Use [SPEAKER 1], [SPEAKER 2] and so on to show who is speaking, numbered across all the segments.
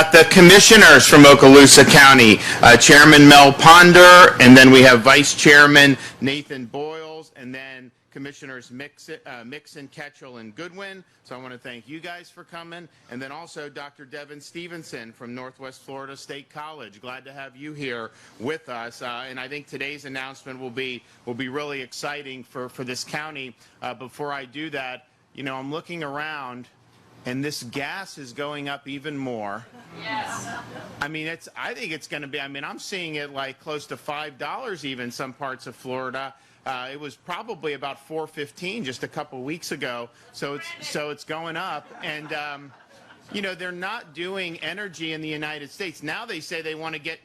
[SPEAKER 1] got the commissioners from Okaloosa County, Chairman Mel Ponder, and then we have Vice Chairman Nathan Boyles, and then Commissioners Mixon, Ketchel, and Goodwin. So I want to thank you guys for coming. And then also Dr. Devin Stevenson from Northwest Florida State College. Glad to have you here with us. And I think today's announcement will be really exciting for this county. Before I do that, you know, I'm looking around, and this gas is going up even more.
[SPEAKER 2] Yes.
[SPEAKER 1] I mean, I think it's going to be, I'm seeing it like close to $5 even some parts of Florida. It was probably about $4.15 just a couple weeks ago. So it's going up. And, you know, they're not doing energy in the United States. Now they say they want to get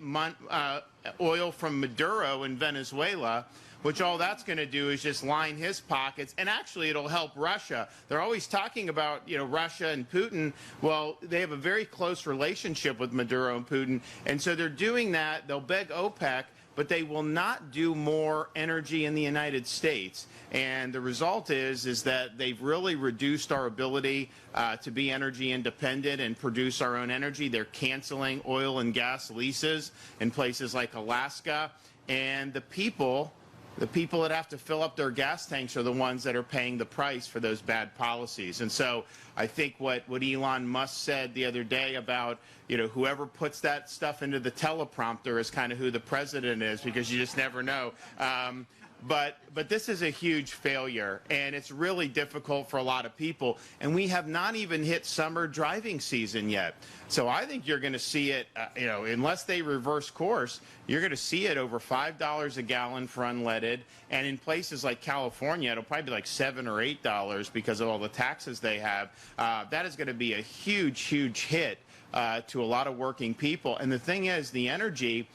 [SPEAKER 1] oil from Maduro in Venezuela, which all that's going to do is just line his pockets, and actually it'll help Russia. They're always talking about, you know, Russia and Putin. Well, they have a very close relationship with Maduro and Putin, and so they're doing that. They'll beg OPEC, but they will not do more energy in the United States. And the result is that they've really reduced our ability to be energy independent and produce our own energy. They're canceling oil and gas leases in places like Alaska, and the people that have to fill up their gas tanks are the ones that are paying the price for those bad policies. And so I think what Elon Musk said the other day about, you know, whoever puts that stuff into the teleprompter is kind of who the president is, because you just never know. But this is a huge failure, and it's really difficult for a lot of people. And we have not even hit summer driving season yet. So I think you're going to see it, you know, unless they reverse course, you're going to see it over $5 a gallon for unleaded. And in places like California, it'll probably be like $7 or $8 because of all the taxes they have. That is going to be a huge, huge hit to a lot of working people. And the thing is, the energy,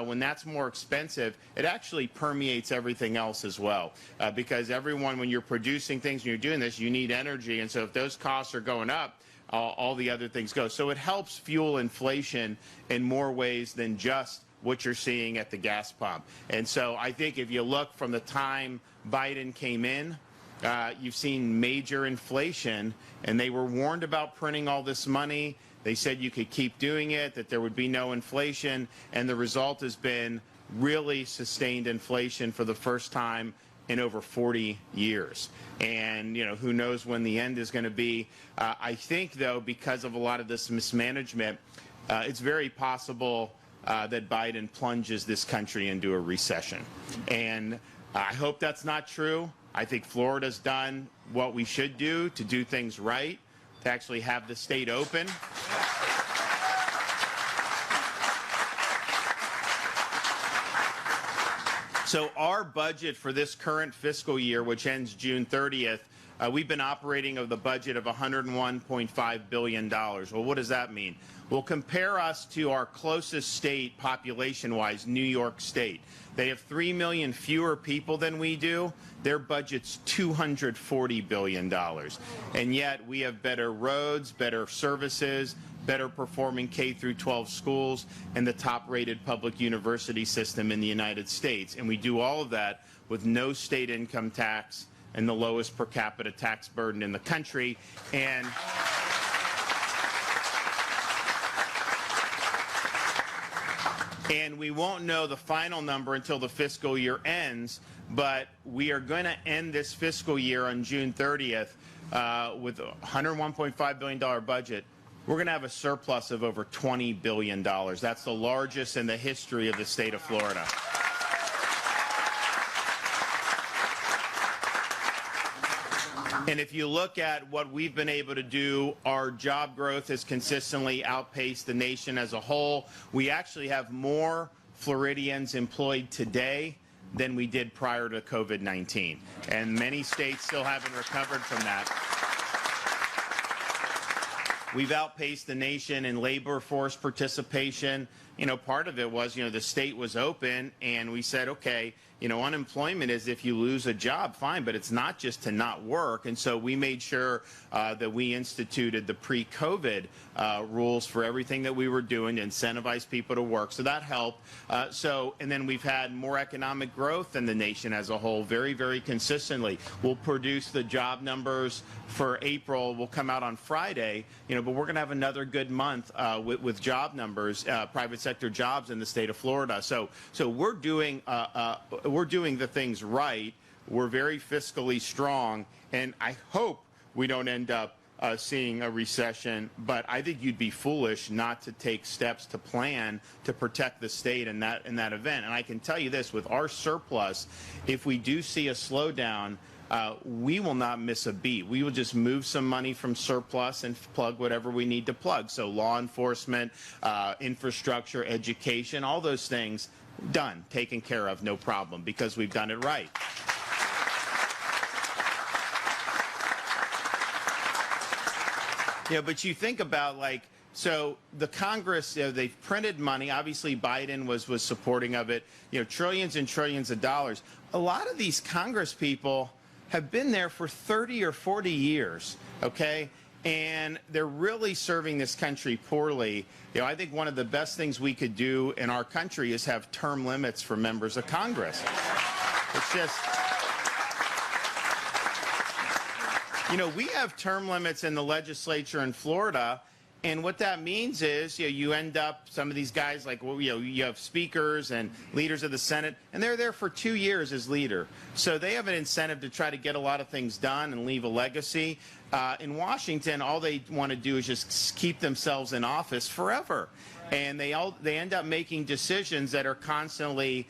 [SPEAKER 1] when that's more expensive, it actually permeates everything else as well. Because everyone, when you're producing things and you're doing this, you need energy. And so if those costs are going up, all the other things go. So it helps fuel inflation in more ways than just what you're seeing at the gas pump. And so I think if you look from the time Biden came in, you've seen major inflation, and they were warned about printing all this money. They said you could keep doing it, that there would be no inflation, and the result has been really sustained inflation for the first time in over 40 years. And, you know, who knows when the end is going to be. I think, though, because of a lot of this mismanagement, it's very possible that Biden plunges this country into a recession. And I hope that's not true. I think Florida's done what we should do to do things right, to actually have the state open. So our budget for this current fiscal year, which ends June 30th, we've been operating with a budget of $101.5 billion. Well, what does that mean? Well, compare us to our closest state population-wise, New York State. They have 3 million fewer people than we do. Their budget's $240 billion. And yet we have better roads, better services, better performing K through 12 schools, and the top-rated public university system in the United States. And we do all of that with no state income tax and the lowest per capita tax burden in the country. And we won't know the final number until the fiscal year ends, but we are going to end this fiscal year on June 30th with a $101.5 billion budget. We're going to have a surplus of over $20 billion. That's the largest in the history of the state of Florida. And if you look at what we've been able to do, our job growth has consistently outpaced the nation as a whole. We actually have more Floridians employed today than we did prior to COVID-19. And many states still haven't recovered from that. We've outpaced the nation in labor force participation. You know, part of it was, you know, the state was open, and we said, okay, unemployment is if you lose a job, fine, but it's not just to not work. And so we made sure that we instituted the pre-COVID rules for everything that we were doing to incentivize people to work. So that helped. And then we've had more economic growth than the nation as a whole, very, very consistently. We'll produce the job numbers for April. Will come out on Friday, but we're going to have another good month with job numbers, private sector jobs in the state of Florida. So we're doing the things right. We're very fiscally strong, and I hope we don't end up seeing a recession, but I think you'd be foolish not to take steps to plan to protect the state in that event. And I can tell you this, with our surplus, if we do see a slowdown, we will not miss a beat. We will just move some money from surplus and plug whatever we need to plug. So law enforcement, infrastructure, education, all those things, done, taken care of, no problem, because we've done it right. But you think about, so the Congress, they've printed money. Obviously, Biden was supporting of it, trillions and trillions of dollars. A lot of these Congress people have been there for 30 or 40 years, okay? And they're really serving this country poorly. I think one of the best things we could do in our country is have term limits for members of Congress. It's just... we have term limits in the legislature in Florida, and what that means is, you end up, some of these guys, you have speakers and leaders of the Senate, and they're there for 2 years as leader. So they have an incentive to try to get a lot of things done and leave a legacy. In Washington, all they want to do is just keep themselves in office forever. And they end up making decisions that are constantly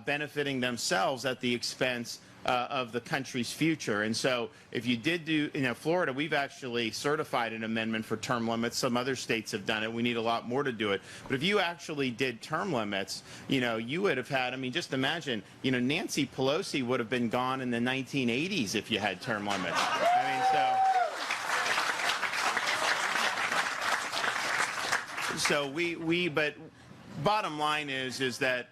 [SPEAKER 1] benefiting themselves at the expense of the country's future. And so if you did do, Florida, we've actually certified an amendment for term limits. Some other states have done it. We need a lot more to do it. But if you actually did term limits, you would have had, just imagine, Nancy Pelosi would have been gone in the 1980s if you had term limits. But bottom line is that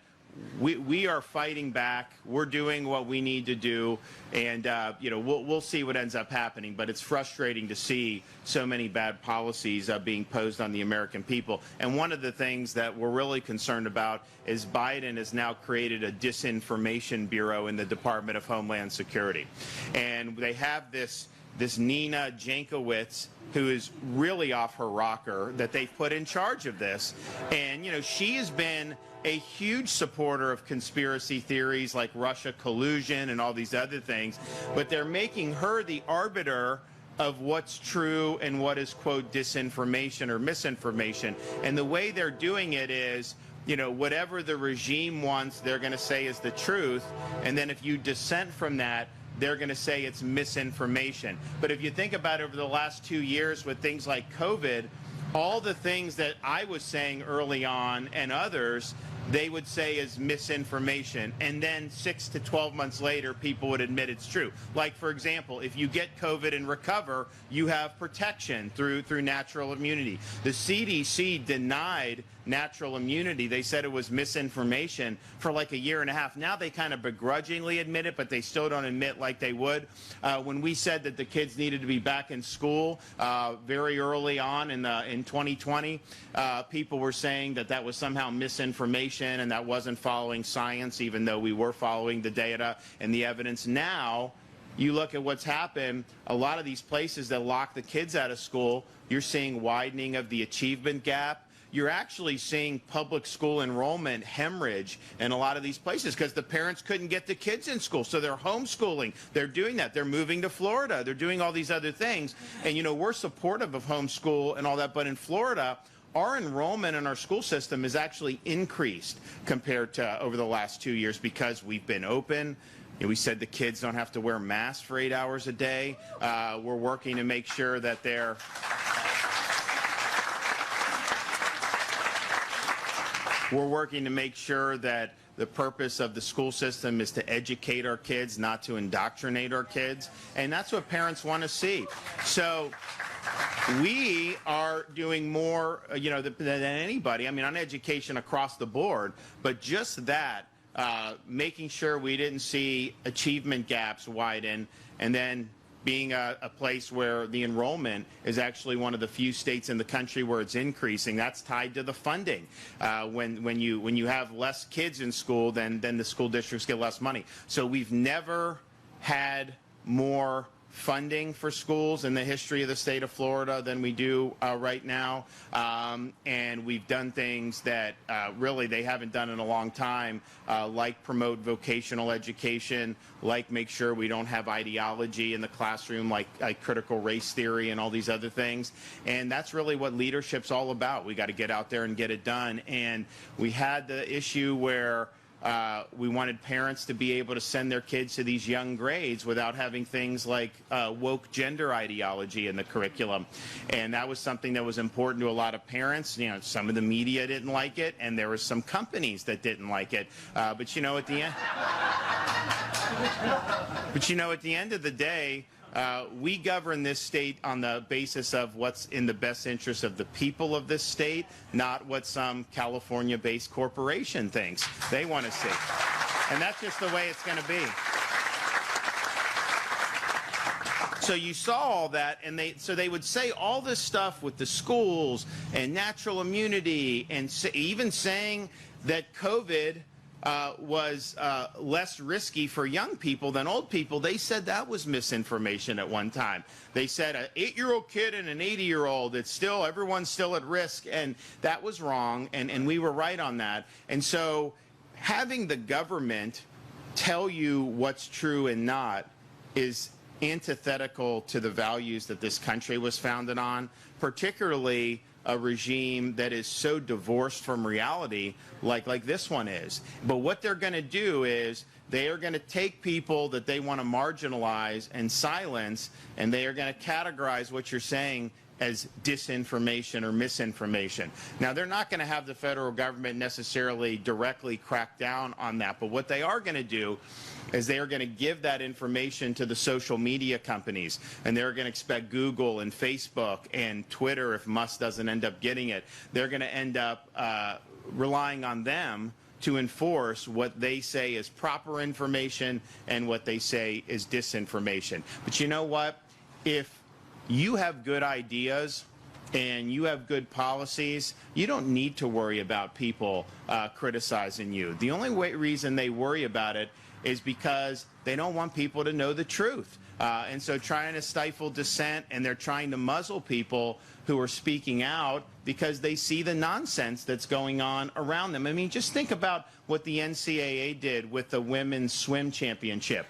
[SPEAKER 1] we are fighting back. We're doing what we need to do, and we'll see what ends up happening. But it's frustrating to see so many bad policies being posed on the American people. And one of the things that we're really concerned about is Biden has now created a disinformation bureau in the Department of Homeland Security, and they have this Nina Jankowicz, who is really off her rocker, that they've put in charge of this. And, she has been a huge supporter of conspiracy theories like Russia collusion and all these other things, but they're making her the arbiter of what's true and what is, quote, disinformation or misinformation. And the way they're doing it is, whatever the regime wants, they're going to say is the truth. And then if you dissent from that, they're going to say it's misinformation. But if you think about it, over the last 2 years with things like COVID, all the things that I was saying early on and others, they would say is misinformation. And then 6 to 12 months later, people would admit it's true. Like, for example, if you get COVID and recover, you have protection through natural immunity. The CDC denied natural immunity. They said it was misinformation for like a year and a half. Now they kind of begrudgingly admit it, but they still don't admit like they would. When we said that the kids needed to be back in school very early on in 2020, people were saying that was somehow misinformation and that wasn't following science, even though we were following the data and the evidence. Now, you look at what's happened, a lot of these places that lock the kids out of school, you're seeing widening of the achievement gap. You're actually seeing public school enrollment hemorrhage in a lot of these places because the parents couldn't get the kids in school. So they're homeschooling. They're doing that. They're moving to Florida. They're doing all these other things. And, we're supportive of homeschool and all that. But in Florida, our enrollment in our school system has actually increased compared to over the last 2 years because we've been open. We said the kids don't have to wear masks for 8 hours a day. We're working to make sure that they're... We're working to make sure that the purpose of the school system is to educate our kids, not to indoctrinate our kids. And that's what parents want to see. So we are doing more, than anybody. On education across the board. But just that, making sure we didn't see achievement gaps widen, and then being a place where the enrollment is actually one of the few states in the country where it's increasing. That's tied to the funding. When you have less kids in school, then the school districts get less money. So we've never had more funding for schools in the history of the state of Florida than we do right now. And we've done things that really they haven't done in a long time, like promote vocational education, like make sure we don't have ideology in the classroom, like critical race theory and all these other things. And that's really what leadership's all about. We got to get out there and get it done. And we had the issue where we wanted parents to be able to send their kids to these young grades without having things like woke gender ideology in the curriculum. And that was something that was important to a lot of parents. You know, some of the media didn't like it, and there were some companies that didn't like it. But you know, at the end of the day, we govern this state on the basis of what's in the best interest of the people of this state, not what some California-based corporation thinks they want to see. And that's just the way it's going to be. So you saw all that, and they would say all this stuff with the schools and natural immunity, and even saying that COVID was less risky for young people than old people. They said that was misinformation at one time. They said an 8-year-old kid and an 80-year-old, everyone's still at risk, and that was wrong, and we were right on that. And so having the government tell you what's true and not is antithetical to the values that this country was founded on, particularly a regime that is so divorced from reality like this one is. But what they're going to do is they are going to take people that they want to marginalize and silence, and they are going to categorize what you're saying as disinformation or misinformation. Now, they're not going to have the federal government necessarily directly crack down on that, but what they are going to do is they are going to give that information to the social media companies, and they're going to expect Google and Facebook and Twitter, if Musk doesn't end up getting it, they're going to end up relying on them to enforce what they say is proper information and what they say is disinformation. But you know what? If you have good ideas and you have good policies, you don't need to worry about people criticizing you. The only reason they worry about it is because they don't want people to know the truth. And so trying to stifle dissent, and they're trying to muzzle people who are speaking out because they see the nonsense that's going on around them. I mean, just think about what the NCAA did with the women's swim championship.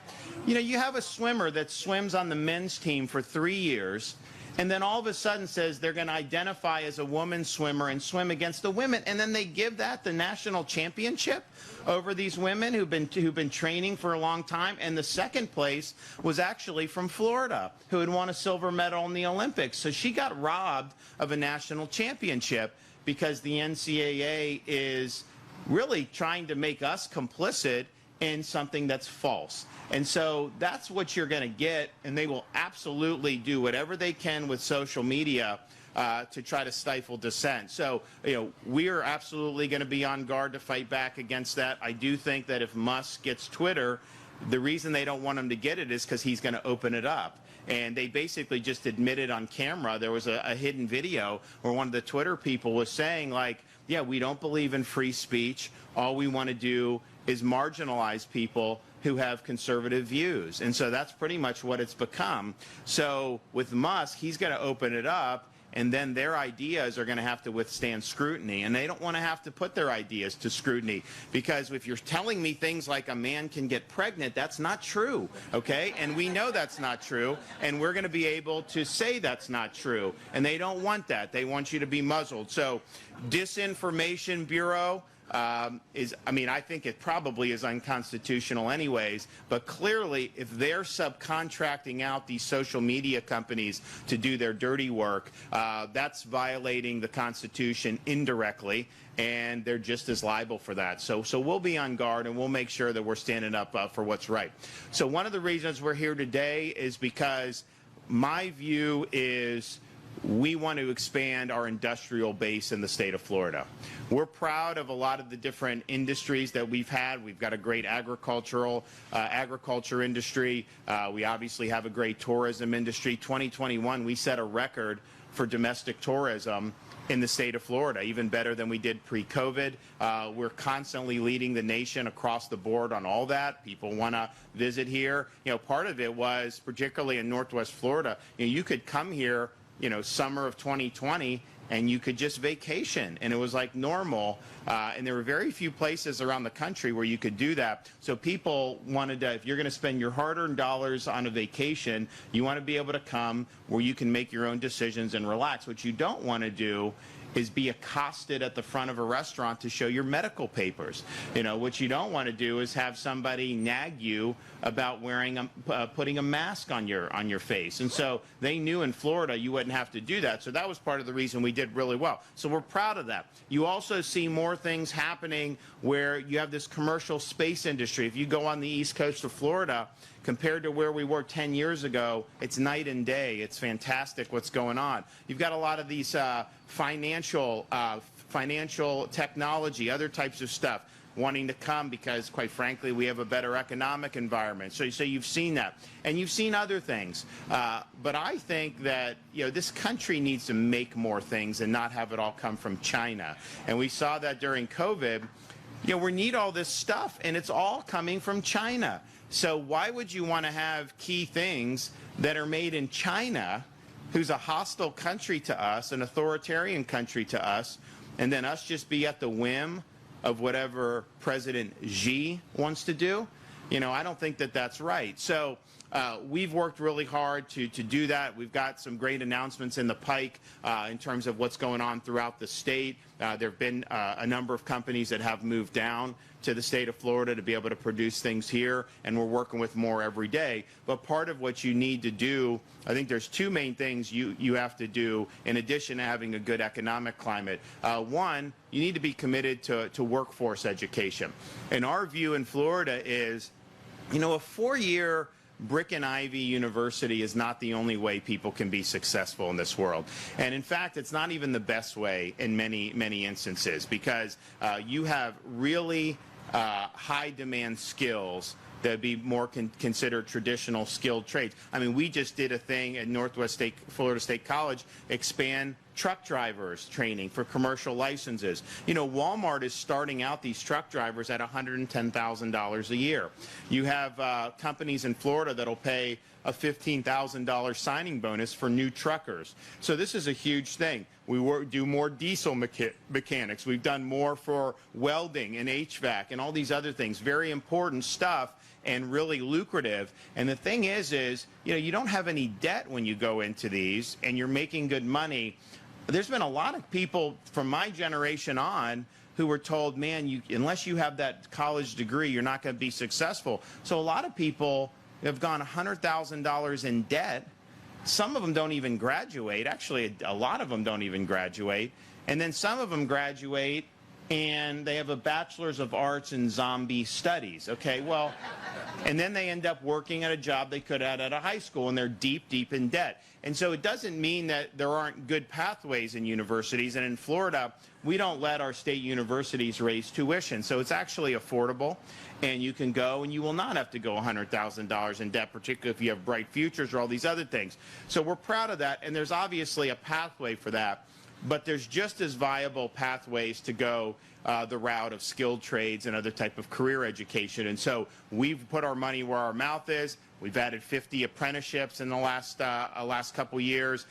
[SPEAKER 1] You know, you have a swimmer that swims on the men's team for 3 years, and then all of a sudden says they're going to identify as a woman swimmer and swim against the women, and then they give that the national championship over these women who've been training for a long time. And the second place was actually from Florida, who had won a silver medal in the Olympics. So she got robbed of a national championship because the NCAA is really trying to make us complicit in something that's false. And so that's what you're going to get, and they will absolutely do whatever they can with social media to try to stifle dissent. So, you know, we are absolutely going to be on guard to fight back against that. I do think that if Musk gets Twitter, the reason they don't want him to get it is because he's going to open it up. And they basically just admitted on camera, there was a hidden video where one of the Twitter people was saying, like, yeah, we don't believe in free speech. All we want to do is marginalize people who have conservative views. And so that's pretty much what it's become. So with Musk, he's going to open it up, and then their ideas are going to have to withstand scrutiny. And they don't want to have to put their ideas to scrutiny, because if you're telling me things like a man can get pregnant, that's not true, okay? And we know that's not true, and we're going to be able to say that's not true. And they don't want that. They want you to be muzzled. So Disinformation Bureau, I think it probably is unconstitutional anyways, but clearly if they're subcontracting out these social media companies to do their dirty work, that's violating the Constitution indirectly, and they're just as liable for that. So we'll be on guard, and we'll make sure that we're standing up for what's right. So one of the reasons we're here today is because my view is we want to expand our industrial base in the state of Florida. We're proud of a lot of the different industries that we've had. We've got a great agriculture industry. We obviously have a great tourism industry. 2021, we set a record for domestic tourism in the state of Florida, even better than we did pre-COVID. We're constantly leading the nation across the board on all that. People want to visit here. Part of it was, particularly in Northwest Florida, you could come here summer of 2020, and you could just vacation, and it was like normal. And there were very few places around the country where you could do that. So people wanted to, if you're going to spend your hard-earned dollars on a vacation, you want to be able to come where you can make your own decisions and relax. What you don't want to do is be accosted at the front of a restaurant to show your medical papers. What you don't want to do is have somebody nag you about putting a mask on your face. And so they knew in Florida you wouldn't have to do that. So that was part of the reason we did really well. So we're proud of that. You also see more things happening where you have this commercial space industry. If you go on the east coast of Florida, compared to where we were 10 years ago, it's night and day. It's fantastic what's going on. You've got a lot of these financial technology, other types of stuff wanting to come because, quite frankly, we have a better economic environment. So you've seen that. And you've seen other things. But I think that this country needs to make more things and not have it all come from China. And we saw that during COVID. We need all this stuff, and it's all coming from China. So why would you want to have key things that are made in China, who's a hostile country to us, an authoritarian country to us, and then us just be at the whim of whatever President Xi wants to do? I don't think that that's right. So we've worked really hard to do that. We've got some great announcements in the pike in terms of what's going on throughout the state. There have been a number of companies that have moved down to the state of Florida to be able to produce things here, and we're working with more every day. But part of what you need to do, I think there's two main things you have to do in addition to having a good economic climate. One, you need to be committed to workforce education. And our view in Florida is, a 4-year brick and ivy university is not the only way people can be successful in this world. And in fact, it's not even the best way in many instances, because you have really high demand skills that would be more considered traditional skilled trades. I mean, we just did a thing at Florida State College, expand truck drivers training for commercial licenses. Walmart is starting out these truck drivers at $110,000 a year. You have companies in Florida that'll pay a $15,000 signing bonus for new truckers. So this is a huge thing. We do more diesel mechanics. We've done more for welding and HVAC and all these other things. Very important stuff and really lucrative. And the thing is you don't have any debt when you go into these, and you're making good money. There's been a lot of people from my generation on who were told, man, unless you have that college degree, you're not going to be successful. So a lot of people have gone $100,000 in debt. Some of them don't even graduate. Actually, a lot of them don't even graduate. And then some of them graduate and they have a bachelor's of arts in zombie studies. Okay, well, and then they end up working at a job they could have at a high school, and they're deep in debt. And so it doesn't mean that there aren't good pathways in universities. And in Florida, we don't let our state universities raise tuition. So it's actually affordable, and you can go and you will not have to go $100,000 in debt, particularly if you have bright futures or all these other things. So we're proud of that, and there's obviously a pathway for that. But there's just as viable pathways to go the route of skilled trades and other type of career education. And so we've put our money where our mouth is. We've added 50 apprenticeships in the last couple years.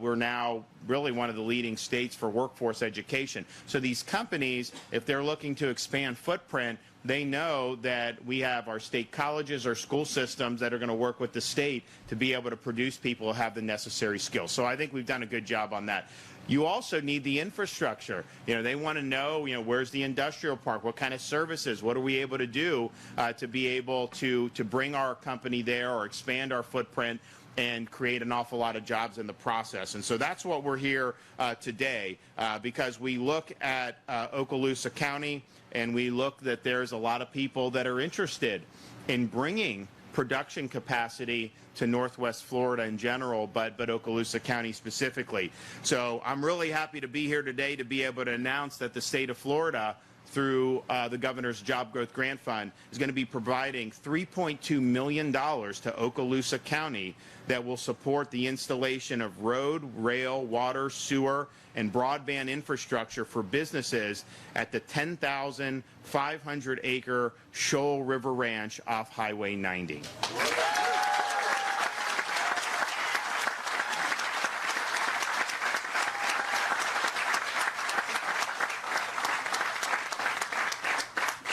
[SPEAKER 1] We're now really one of the leading states for workforce education. So these companies, if they're looking to expand footprint, they know that we have our state colleges, our school systems that are going to work with the state to be able to produce people who have the necessary skills. So I think we've done a good job on that. You also need the infrastructure. They want to know, where's the industrial park? What kind of services? What are we able to do to be able to bring our company there or expand our footprint and create an awful lot of jobs in the process? And so that's what we're here today, because we look at Okaloosa County, and we look that there's a lot of people that are interested in bringing production capacity to Northwest Florida in general, but Okaloosa County specifically. So I'm really happy to be here today to be able to announce that the state of Florida, through the Governor's Job Growth Grant Fund, is going to be providing $3.2 million to Okaloosa County that will support the installation of road, rail, water, sewer, and broadband infrastructure for businesses at the 10,500-acre Shoal River Ranch off Highway 90.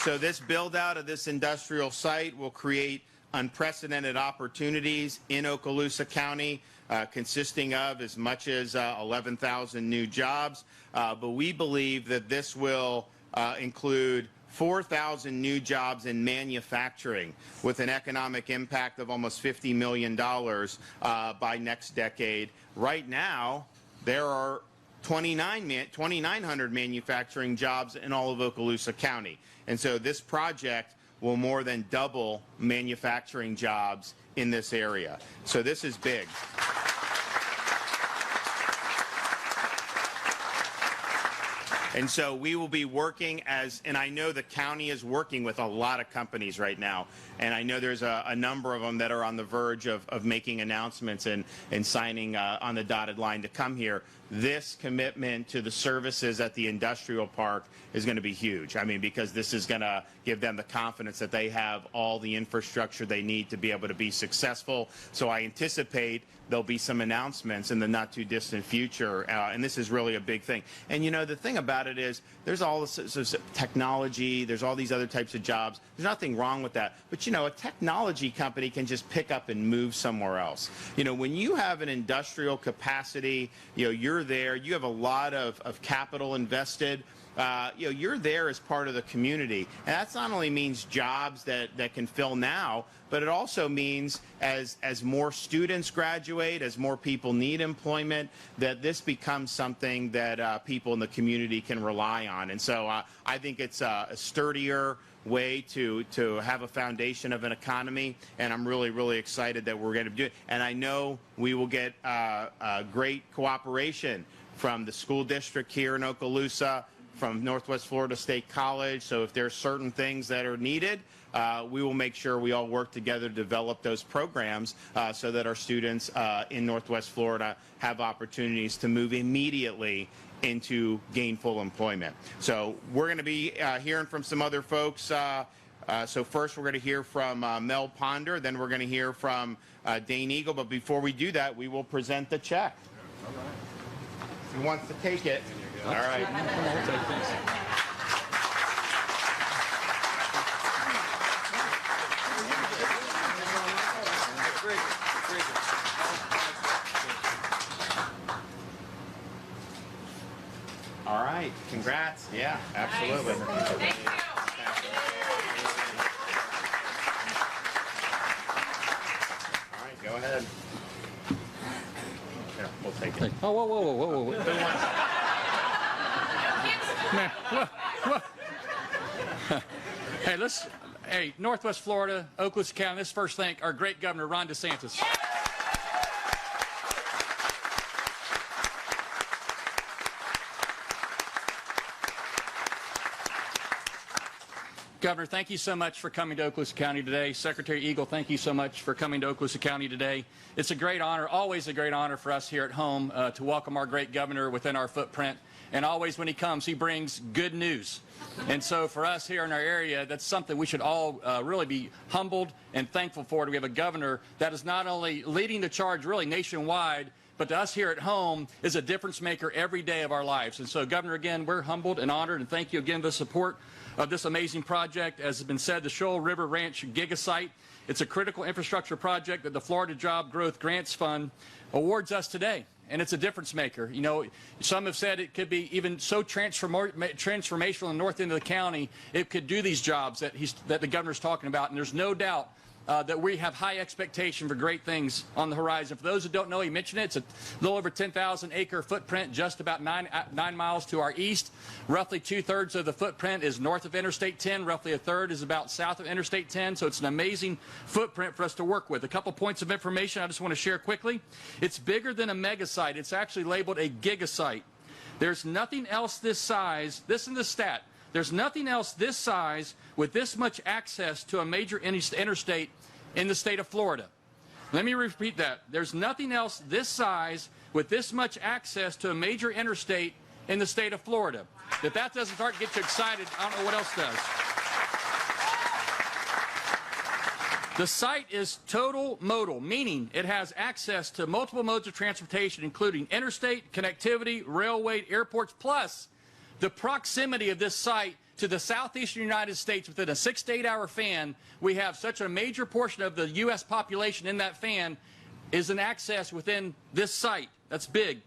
[SPEAKER 1] So this build out of this industrial site will create unprecedented opportunities in Okaloosa County, consisting of as much as 11,000 new jobs. But we believe that this will include 4,000 new jobs in manufacturing with an economic impact of almost $50 million by next decade. Right now, there are 2,900 manufacturing jobs in all of Okaloosa County. And so this project will more than double manufacturing jobs in this area. So this is big. And so we will be working and I know the county is working with a lot of companies right now, and I know there's a number of them that are on the verge of making announcements and signing on the dotted line to come here. This commitment to the services at the industrial park is going to be huge. I mean, because this is going to give them the confidence that they have all the infrastructure they need to be able to be successful. So I anticipate there'll be some announcements in the not too distant future, and this is really a big thing. And you know, the thing about it is there's all this technology, there's all these other types of jobs. There's nothing wrong with that. But you know, a technology company can just pick up and move somewhere else. You know, when you have an industrial capacity, you know, you're there, you have a lot of capital invested. You know, you're there as part of the community, and that not only means jobs that can fill now, but it also means as more students graduate, as more people need employment, that this becomes something that people in the community can rely on. And so I think it's a sturdier way to have a foundation of an economy, and I'm really excited that we're going to do it. And I know we will get great cooperation from the school district here in Okaloosa, from Northwest Florida State College. So if there's certain things that are needed, we will make sure we all work together to develop those programs so that our students in Northwest Florida have opportunities to move immediately into gainful employment. So we're going to be hearing from some other folks. So first we're going to hear from Mel Ponder, then we're going to hear from Dane Eagle. But before we do that, we will present the check. All right. Who wants to take it? All right.
[SPEAKER 2] We'll take this.
[SPEAKER 1] All right. Congrats. Yeah, absolutely.
[SPEAKER 3] Nice. Thank you.
[SPEAKER 1] All right, go ahead. Here, we'll take it.
[SPEAKER 2] Oh, whoa.
[SPEAKER 1] Who wants it?
[SPEAKER 2] Man, whoa. Hey, Northwest Florida, Okaloosa County, let's first thank our great governor, Ron DeSantis. Governor, thank you so much for coming to Okaloosa County today. Secretary Eagle, thank you so much for coming to Okaloosa County today. It's a great honor, always a great honor for us here at home to welcome our great governor within our footprint. And always when he comes, he brings good news. And so for us here in our area, that's something we should all really be humbled and thankful for. We have a governor that is not only leading the charge really nationwide, but to us here at home is a difference maker every day of our lives. And so, Governor, again, we're humbled and honored, and thank you again for the support of this amazing project. As has been said, the Shoal River Ranch Gigasite, it's a critical infrastructure project that the Florida Job Growth Grants Fund awards us today. And it's a difference maker. You know, some have said it could be even so transformational in the north end of the county, it could do these jobs that the governor's talking about. And there's no doubt that we have high expectation for great things on the horizon. For those who don't know, he mentioned it. It's a little over 10,000 acre footprint, just about 9 miles to our east. Roughly 2/3 of the footprint is north of Interstate 10. Roughly 1/3 is about south of Interstate 10. So it's an amazing footprint for us to work with. A couple points of information I just want to share quickly. It's bigger than a mega site. It's actually labeled a gigasite. There's nothing else this size. Listen to the stat. There's nothing else this size with this much access to a major interstate in the state of Florida. Let me repeat that. There's nothing else this size with this much access to a major interstate in the state of Florida. If that doesn't start to get you excited, I don't know what else does. The site is total modal, meaning it has access to multiple modes of transportation, including interstate, connectivity, railway, airports, plus the proximity of this site to the southeastern United States within a 6 to 8 hour fan. We have such a major portion of the U.S. population in that fan is an access within this site. That's big.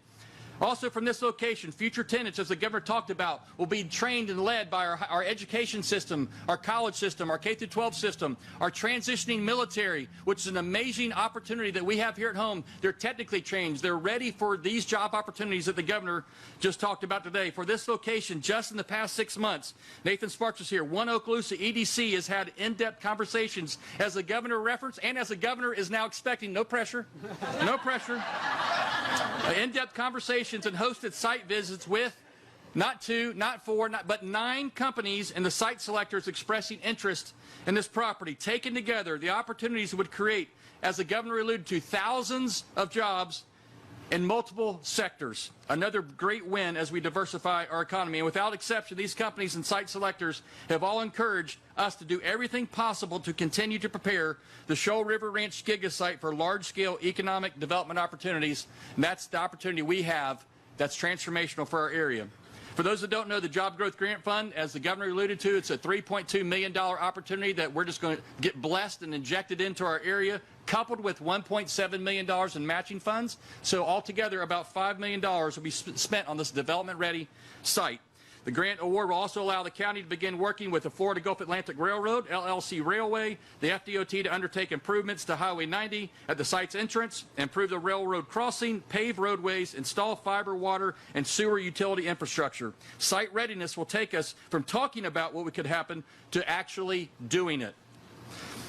[SPEAKER 2] Also from this location, future tenants, as the governor talked about, will be trained and led by our education system, our college system, our K-12 system, our transitioning military, which is an amazing opportunity that we have here at home. They're technically trained. They're ready for these job opportunities that the governor just talked about today. For this location, just in the past 6 months, Nathan Sparks is here. One Okaloosa EDC has had in-depth conversations, as the governor referenced, and as the governor is now expecting, no pressure, no pressure, in-depth conversations and hosted site visits with not 2, not 4, but 9 companies and the site selectors expressing interest in this property. Taken together, the opportunities it would create, as the governor alluded to, thousands of jobs in multiple sectors. Another great win as we diversify our economy. And without exception, these companies and site selectors have all encouraged us to do everything possible to continue to prepare the Shoal River Ranch gigasite for large-scale economic development opportunities. And that's the opportunity we have that's transformational for our area. For those that don't know, the Job Growth Grant Fund, as the governor alluded to, it's a $3.2 million opportunity that we're just going to get blessed and injected into our area, coupled with $1.7 million in matching funds. So altogether, about $5 million will be spent on this development-ready site. The grant award will also allow the county to begin working with the Florida Gulf Atlantic Railroad, LLC Railway, the FDOT to undertake improvements to Highway 90 at the site's entrance, improve the railroad crossing, pave roadways, install fiber, water, and sewer utility infrastructure. Site readiness will take us from talking about what could happen to actually doing it.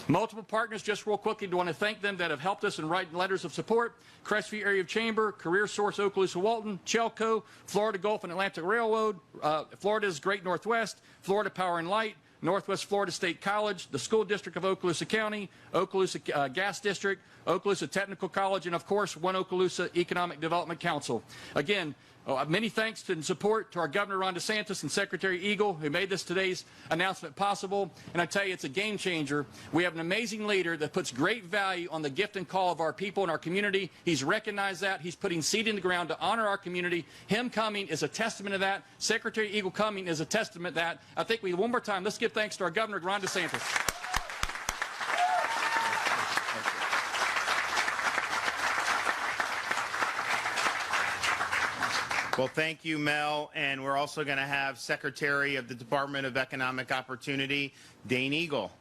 [SPEAKER 2] Multiple partners, just real quickly, want to thank them that have helped us in writing letters of support. Crestview Area Chamber, Career Source Okaloosa Walton, Chelco, Florida Gulf and Atlantic Railroad, Florida's Great Northwest, Florida Power and Light, Northwest Florida State College, the School District of Okaloosa County, Okaloosa Gas District, Okaloosa Technical College, and of course, One Okaloosa Economic Development Council. Again, many thanks and support to our Governor Ron DeSantis and Secretary Eagle, who made today's announcement possible. And I tell you, it's a game changer. We have an amazing leader that puts great value on the gift and call of our people and our community. He's recognized that. He's putting seed in the ground to honor our community. Him coming is a testament to that. Secretary Eagle coming is a testament to that. I think one more time, let's give thanks to our Governor, Ron DeSantis.
[SPEAKER 1] Well, thank you, Mel. And we're also going to have Secretary of the Department of Economic Opportunity, Dane Eagle.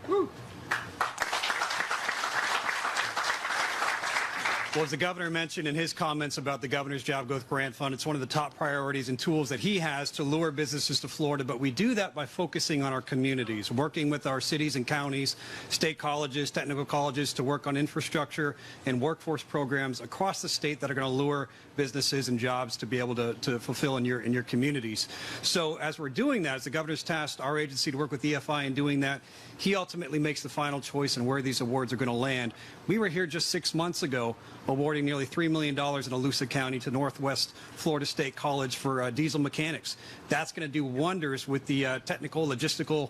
[SPEAKER 1] Woo.
[SPEAKER 3] Well, as the governor mentioned in his comments about the governor's Job Growth Grant Fund, it's one of the top priorities and tools that he has to lure businesses to Florida. But we do that by focusing on our communities, working with our cities and counties, state colleges, technical colleges to work on infrastructure and workforce programs across the state that are going to lure businesses and jobs to be able to fulfill in your communities. So as we're doing that, as the governor's tasked our agency to work with EFI in doing that, he ultimately makes the final choice on where these awards are going to land. We were here just 6 months ago awarding nearly $3 million in Okaloosa County to Northwest Florida State College for diesel mechanics. That's going to do wonders with the technical, logistical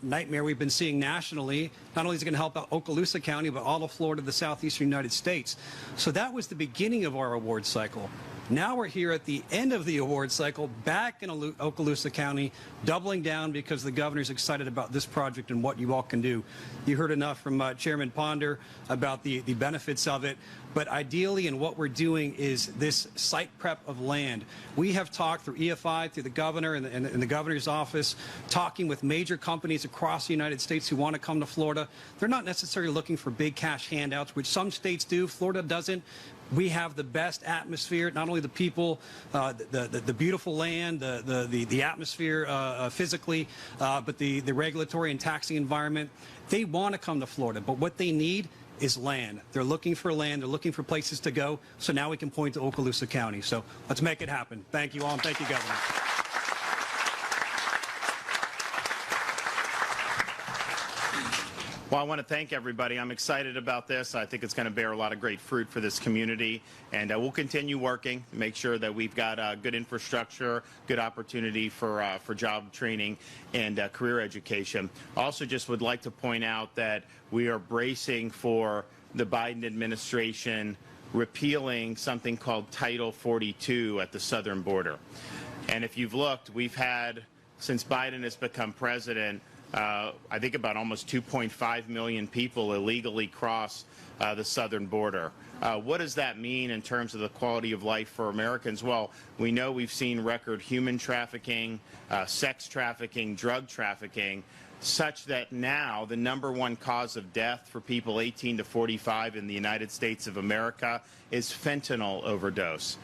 [SPEAKER 3] nightmare we've been seeing nationally. Not only is it going to help out Okaloosa County, but all of Florida, the southeastern United States. So that was the beginning of our award cycle. Now we're here at the end of the award cycle, back in Okaloosa County, doubling down because the governor's excited about this project and what you all can do. You heard enough from Chairman Ponder about the benefits of it. But ideally, and what we're doing is this site prep of land. We have talked through EFI, through the governor and the governor's office, talking with major companies across the United States who want to come to Florida. They're not necessarily looking for big cash handouts, which some states do. Florida doesn't. We have the best atmosphere, not only the people, the beautiful land, the atmosphere physically, but the regulatory and taxing environment. They want to come to Florida, but what they need is land. They're looking for land. They're looking for places to go. So now we can point to Okaloosa County. So let's make it happen. Thank you all, and thank you, Governor.
[SPEAKER 1] Well, I want to thank everybody. I'm excited about this. I think it's going to bear a lot of great fruit for this community, and we'll continue working, make sure that we've got good infrastructure, good opportunity for job training and career education. Also, just would like to point out that we are bracing for the Biden administration repealing something called Title 42 at the southern border. And if you've looked, we've had, since Biden has become president, I think about almost 2.5 million people illegally cross the southern border. What does that mean in terms of the quality of life for Americans? Well, we know we've seen record human trafficking, sex trafficking, drug trafficking, such that now the #1 cause of death for people 18 to 45 in the United States of America is fentanyl overdose.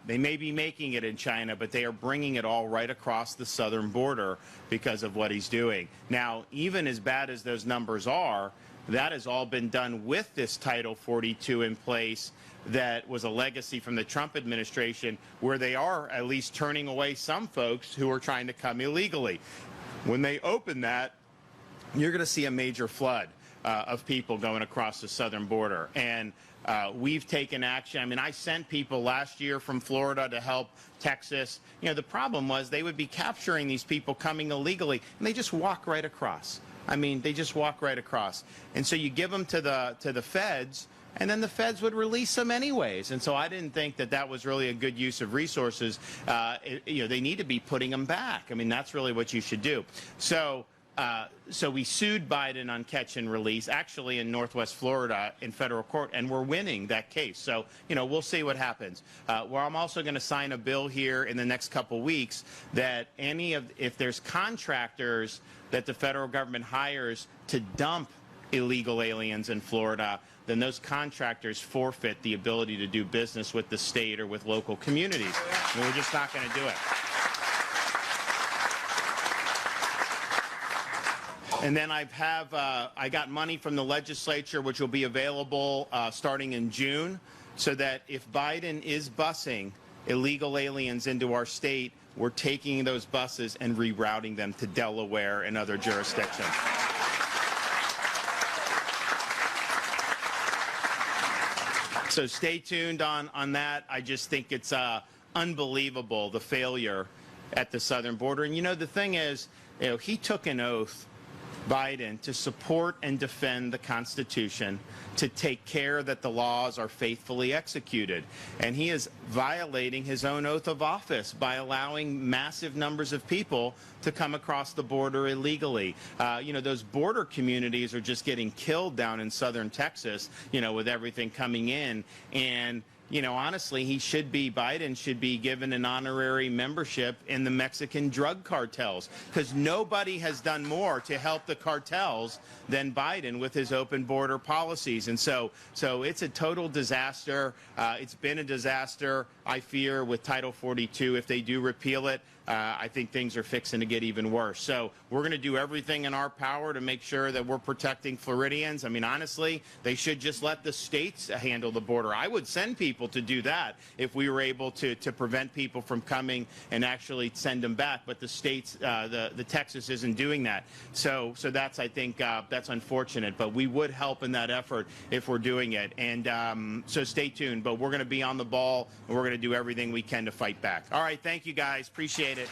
[SPEAKER 1] They may be making it in China, but they are bringing it all right across the southern border because of what he's doing. Now, even as bad as those numbers are, that has all been done with this Title 42 in place that was a legacy from the Trump administration, where they are at least turning away some folks who are trying to come illegally. When they open that, you're going to see a major flood of people going across the southern border. And we've taken action. I mean, I sent people last year from Florida to help Texas. You know, the problem was they would be capturing these people coming illegally, and they just walk right across. I mean, they just walk right across. And so you give them to the feds, and then the feds would release them anyways. And so I didn't think that that was really a good use of resources. You know, they need to be putting them back. I mean, that's really what you should do. So we sued Biden on catch and release, actually in Northwest Florida in federal court, and we're winning that case. So, you know, we'll see what happens. Well, I'm also going to sign a bill here in the next couple weeks that if there's contractors that the federal government hires to dump illegal aliens in Florida, then those contractors forfeit the ability to do business with the state or with local communities. And we're just not going to do it. And then I got money from the legislature, which will be available starting in June, so that if Biden is busing illegal aliens into our state, we're taking those buses and rerouting them to Delaware and other jurisdictions. So stay tuned on that. I just think it's unbelievable, the failure at the southern border. And, you know, the thing is, you know, he took an oath, Biden, to support and defend the Constitution, to take care that the laws are faithfully executed. And he is violating his own oath of office by allowing massive numbers of people to come across the border illegally. You know, those border communities are just getting killed down in southern Texas, you know, with everything coming in. And you know, honestly, Biden should be given an honorary membership in the Mexican drug cartels, because nobody has done more to help the cartels than Biden with his open border policies. And so it's a total disaster. It's been a disaster, I fear, with Title 42. If they do repeal it, I think things are fixing to get even worse. So we're going to do everything in our power to make sure that we're protecting Floridians. I mean, honestly, they should just let the states handle the border. I would send people to do that if we were able to prevent people from coming and actually send them back. But the states, the Texas isn't doing that. So that's, I think, that's unfortunate. But we would help in that effort if we're doing it. And so stay tuned. But we're going to be on the ball, and we're going to do everything we can to fight back. All right. Thank you, guys. Appreciate it.